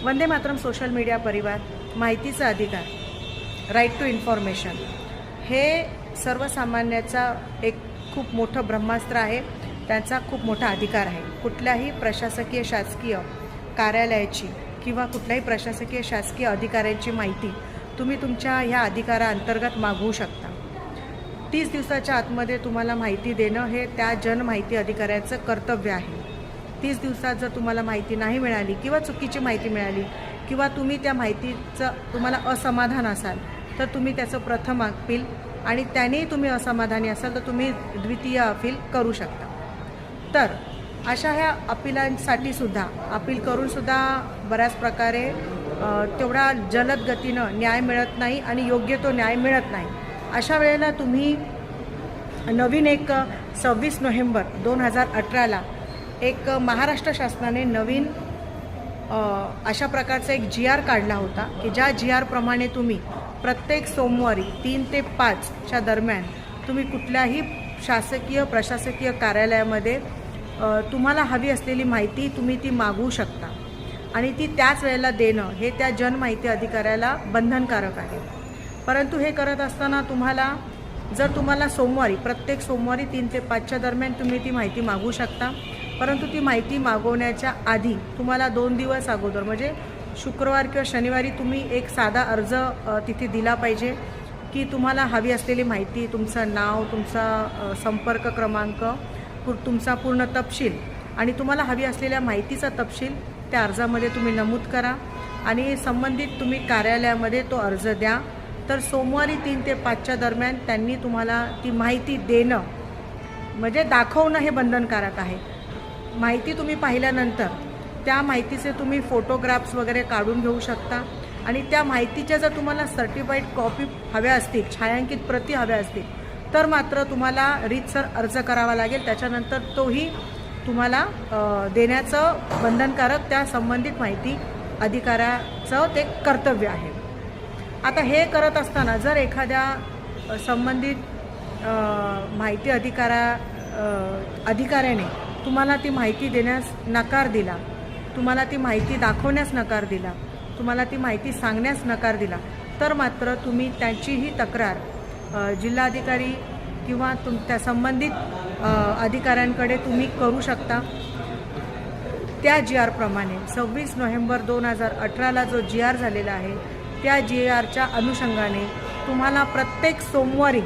Vande Mataram social media परिवार, माहितीचा अधिकार, राईट टू इन्फॉर्मेशन हे सर्वसामान्याचा एक खूप मोठं ब्रह्मास्त्र आहे. त्यांचा खूप मोठा अधिकार आहे. कुठल्याही प्रशासकीय शासकीय कार्यालयाची किंवा कुठल्याही प्रशासकीय शासकीय अधिकाऱ्यांची माहिती तुम्ही तुमच्या ह्या अधिकाराअंतर्गत मागवू शकता. 30 दिवसाच्या आतमध्ये तुम्हाला माहिती देणं हे त्या जनमाहिती अधिकाऱ्याचं कर्तव्य आहे. 30 दिवसात जर तुम्हाला माहिती नाही मिळाली किंवा चुकीची माहिती मिळाली किंवा तुम्ही त्या माहितीचं तुम्हाला असमाधान असाल तर तुम्ही त्याचं प्रथम अपील आणि त्यानेही तुम्ही असमाधानी असाल तर तुम्ही द्वितीय अपील करू शकता. तर अशा ह्या अपीलांसाठी सुद्धा अपील करून सुद्धा बऱ्याच प्रकारे तेवढा जलद गतीनं न्याय मिळत नाही आणि योग्य तो न्याय मिळत नाही. अशा वेळेला तुम्ही नवीन एक 26 नोव्हेंबर 2018ला एक महाराष्ट्र शासनाने नवीन अशा प्रकारचा एक GR काढला होता की ज्या GR प्रमाणे तुम्ही प्रत्येक सोमवारी 3 ते 5च्या दरम्यान तुम्ही कुठल्याही शासकीय प्रशासकीय कार्यालयामध्ये तुम्हाला हवी असलेली माहिती तुम्ही ती मागवू शकता आणि ती त्याच वेळेला देणं हे त्या जनमाहिती अधिकाऱ्याला बंधनकारक आहे. परंतु हे करत असताना तुम्हाला प्रत्येक सोमवारी 3 ते 5च्या दरम्यान तुम्ही ती माहिती मागवू शकता. परंतु ती माहिती मागवण्याच्या आधी तुम्हाला 2 दिवस अगोदर म्हणजे शुक्रवार किंवा शनिवारी तुम्ही एक साधा अर्ज तिथे दिला पाहिजे की तुम्हाला हवी असलेली माहिती, तुमचं नाव, तुमचा संपर्क क्रमांक, तुमचा पूर्ण तपशील आणि तुम्हाला हवी असलेल्या माहितीचा तपशील त्या अर्जामध्ये तुम्ही नमूद करा आणि संबंधित तुम्ही कार्यालयामध्ये तो अर्ज द्या. तर सोमवारी 3 ते 5च्या दरम्यान त्यांनी तुम्हाला ती माहिती देणं म्हणजे दाखवणं हे बंधनकारक आहे. माहिती तुम्ही पाहिल्यानंतर त्या माहितीचे तुम्ही फोटोग्राफ्स वगैरे काढून घेऊ शकता आणि त्या माहितीच्या जर तुम्हाला सर्टिफाईड कॉपी हव्या असतील, छायांकित प्रती हव्या असतील तर मात्र तुम्हाला रीतसर अर्ज करावा लागेल. त्याच्यानंतर तोही तुम्हाला देण्याचं बंधनकारक त्या संबंधित माहिती अधिकाऱ्याचं ते कर्तव्य आहे. आता हे करत असताना जर एखाद्या संबंधित माहिती अधिकाऱ्याने तुम्हाला ती माहिती देण्यास नकार दिला, तुम्हाला ती माहिती दाखवण्यास नकार दिला, तुम्हाला ती माहिती सांगण्यास नकार दिला तर मात्र तुम्ही त्यांचीही तक्रार जिल्हाधिकारी किंवा त्या संबंधित अधिकाऱ्यांकडे तुम्ही करू शकता. त्या GR प्रमाणे 26 नोव्हेंबर 2018ला जो GR झालेला आहे त्या GRच्या अनुषंगाने तुम्हाला प्रत्येक सोमवारी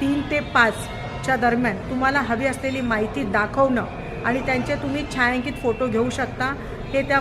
3 ते 5च्या दरम्यान तुम्हाला हवी असलेली माहिती दाखवणं आणि त्यांचे तुम्ही छायांकित फोटो घेऊ शकता. हे त्या